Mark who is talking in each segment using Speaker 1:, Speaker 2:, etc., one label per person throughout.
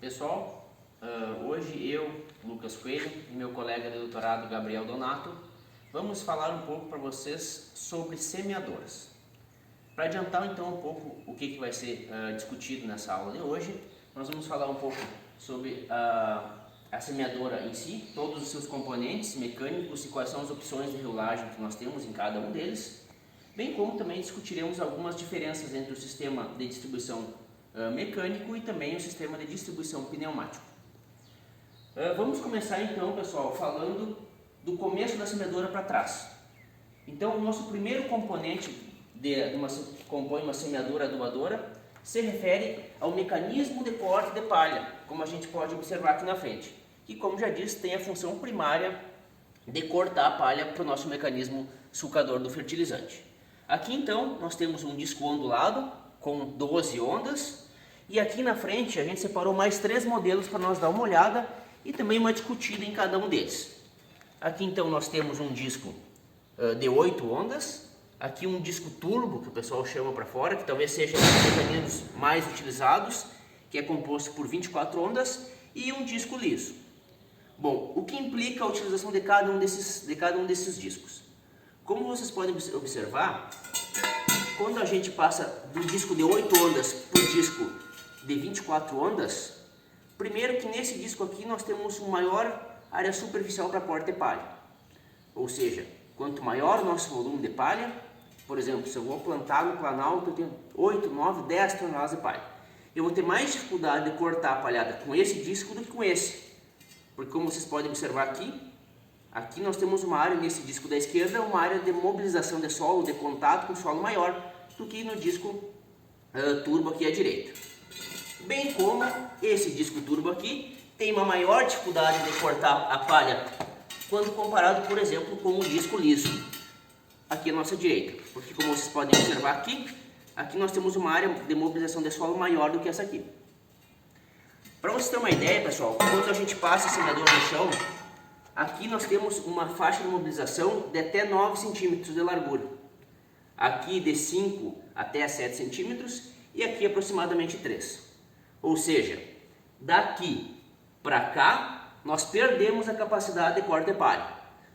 Speaker 1: Pessoal, hoje eu, Lucas Coelho, e meu colega de doutorado Gabriel Donato, vamos falar um pouco para vocês sobre semeadoras. Para adiantar então um pouco o que vai ser discutido nessa aula de hoje, nós vamos falar um pouco sobre a semeadora em si, todos os seus componentes mecânicos e quais são as opções de rolagem que nós temos em cada um deles, bem como também discutiremos algumas diferenças entre o sistema de distribuição mecânico e também o sistema de distribuição pneumático. Vamos começar então, pessoal, falando do começo da semeadora para trás. Então, o nosso primeiro componente que compõe uma semeadora adubadora se refere ao mecanismo de corte de palha, como a gente pode observar aqui na frente, que, como já disse, tem a função primária de cortar a palha para o nosso mecanismo sulcador do fertilizante. Aqui então nós temos um disco ondulado com 12 ondas, e aqui na frente a gente separou mais 3 modelos para nós dar uma olhada e também uma discutida em cada um deles. Aqui então nós temos um disco de 8 ondas, aqui um disco turbo, que o pessoal chama para fora, que talvez seja um dos mecanismos mais utilizados, que é composto por 24 ondas, e um disco liso. Bom, o que implica a utilização de cada um desses discos? Como vocês podem observar, quando a gente passa do disco de 8 ondas para o disco de 24 ondas, primeiro que nesse disco aqui nós temos uma maior área superficial para corte de palha. Ou seja, quanto maior o nosso volume de palha, por exemplo, se eu vou plantar no planalto, eu tenho 8, 9, 10 toneladas de palha. Eu vou ter mais dificuldade de cortar a palhada com esse disco do que com esse. Porque como vocês podem observar aqui nós temos uma área nesse disco da esquerda, uma área de mobilização de solo, de contato com o solo maior do que no disco turbo aqui à direita. Bem como esse disco turbo aqui tem uma maior dificuldade de cortar a palha quando comparado, por exemplo, com o disco liso aqui à nossa direita. Porque como vocês podem observar aqui nós temos uma área de mobilização de solo maior do que essa aqui. Para vocês terem uma ideia, pessoal, quando a gente passa a semeadora no chão, aqui nós temos uma faixa de mobilização de até 9 centímetros de largura. Aqui de 5 até 7 centímetros e aqui aproximadamente 3. Ou seja, daqui para cá nós perdemos a capacidade de corte de palha.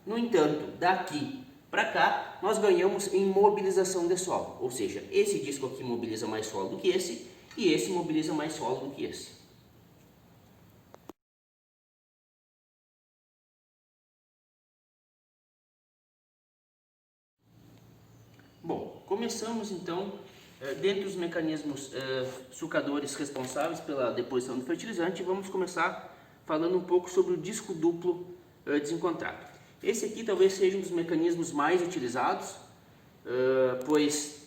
Speaker 1: No entanto, daqui para cá nós ganhamos em mobilização de solo. Ou seja, esse disco aqui mobiliza mais solo do que esse e esse mobiliza mais solo do que esse. Bom, começamos então, dentre os mecanismos sulcadores responsáveis pela deposição do fertilizante, vamos começar falando um pouco sobre o disco duplo desencontrado. Esse aqui talvez seja um dos mecanismos mais utilizados, pois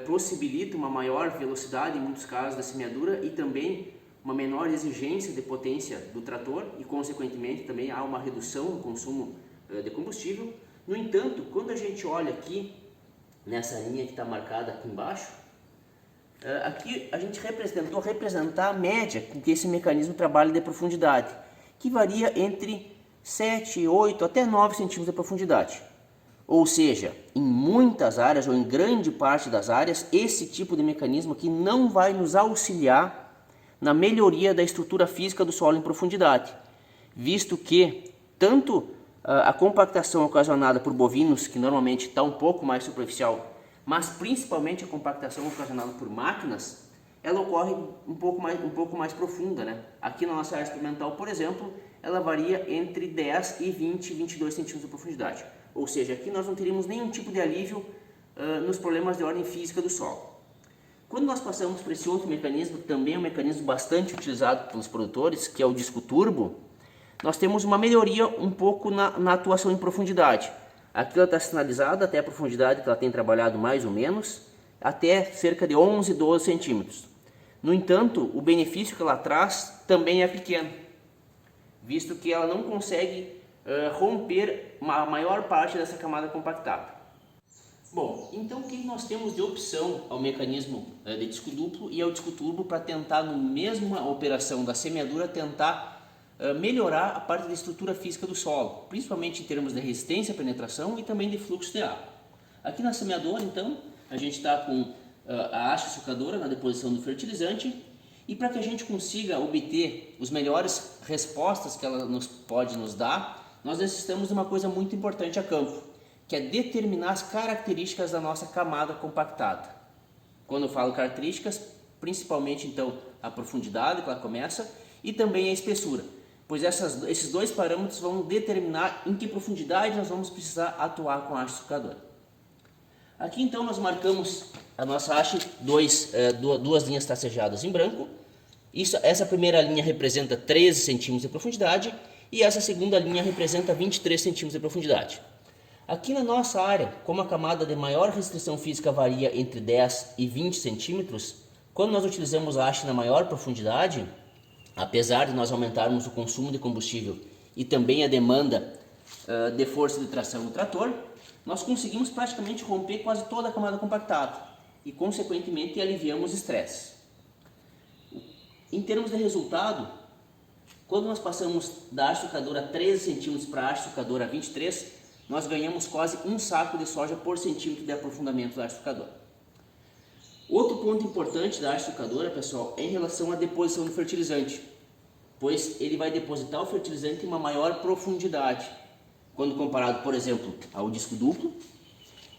Speaker 1: possibilita uma maior velocidade em muitos casos da semeadura e também uma menor exigência de potência do trator e consequentemente também há uma redução no consumo de combustível. No entanto, quando a gente olha aqui nessa linha que está marcada aqui embaixo, aqui a gente tentou representar a média com que esse mecanismo trabalha de profundidade, que varia entre 7, 8 até 9 centímetros de profundidade. Ou seja, em muitas áreas ou em grande parte das áreas, esse tipo de mecanismo aqui não vai nos auxiliar na melhoria da estrutura física do solo em profundidade, visto que tanto a compactação ocasionada por bovinos, que normalmente está um pouco mais superficial, mas principalmente a compactação ocasionada por máquinas, ela ocorre um pouco mais profunda, né? Aqui na nossa área experimental, por exemplo, ela varia entre 10 e 20, 22 centímetros de profundidade. Ou seja, aqui nós não teríamos nenhum tipo de alívio nos problemas de ordem física do solo. Quando nós passamos por esse outro mecanismo, que também é um mecanismo bastante utilizado pelos produtores, que é o disco turbo, nós temos uma melhoria um pouco na atuação em profundidade. Aqui ela está sinalizada até a profundidade que ela tem trabalhado mais ou menos, até cerca de 11, 12 centímetros. No entanto, o benefício que ela traz também é pequeno, visto que ela não consegue romper a maior parte dessa camada compactada. Bom, então o que nós temos de opção ao mecanismo de disco duplo e ao disco turbo para tentar, na mesma operação da semeadura, tentar melhorar a parte da estrutura física do solo, principalmente em termos de resistência à penetração e também de fluxo de água. Aqui na semeadora, então, a gente está com a haste sulcadora na deposição do fertilizante E para que a gente consiga obter as melhores respostas que ela pode nos dar, nós necessitamos de uma coisa muito importante a campo, que é determinar as características da nossa camada compactada. Quando eu falo características, principalmente então a profundidade que ela começa e também a espessura, pois esses dois parâmetros vão determinar em que profundidade nós vamos precisar atuar com a haste sulcadora. Aqui então nós marcamos a nossa haste, duas linhas tracejadas em branco. Essa primeira linha representa 13 centímetros de profundidade e essa segunda linha representa 23 centímetros de profundidade. Aqui na nossa área, como a camada de maior restrição física varia entre 10 e 20 centímetros, quando nós utilizamos a haste na maior profundidade, apesar de nós aumentarmos o consumo de combustível e também a demanda de força de tração do trator, nós conseguimos praticamente romper quase toda a camada compactada e, consequentemente, aliviamos estresse. Em termos de resultado, quando nós passamos da haste sulcadora 13 cm para a haste sulcadora 23, nós ganhamos quase um saco de soja por centímetro de aprofundamento da haste sulcadora. Outro ponto importante da haste sulcadora, pessoal, é em relação à deposição do fertilizante, pois ele vai depositar o fertilizante em uma maior profundidade, quando comparado, por exemplo, ao disco duplo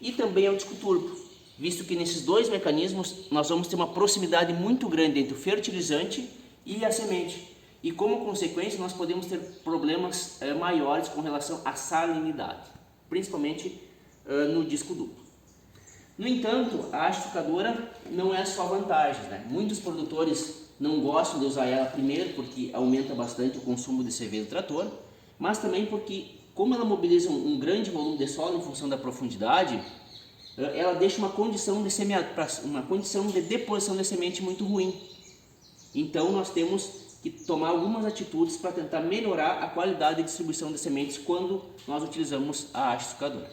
Speaker 1: e também ao disco turbo, visto que nesses dois mecanismos nós vamos ter uma proximidade muito grande entre o fertilizante e a semente, e como consequência nós podemos ter problemas maiores com relação à salinidade, principalmente no disco duplo. No entanto, a haste sulcadora não é só vantagens, né? Muitos produtores não gostam de usar ela, primeiro porque aumenta bastante o consumo de CV do trator, mas também porque, como ela mobiliza um grande volume de solo em função da profundidade, ela deixa uma condição de deposição de semente muito ruim. Então nós temos que tomar algumas atitudes para tentar melhorar a qualidade de distribuição de sementes quando nós utilizamos a haste sulcadora.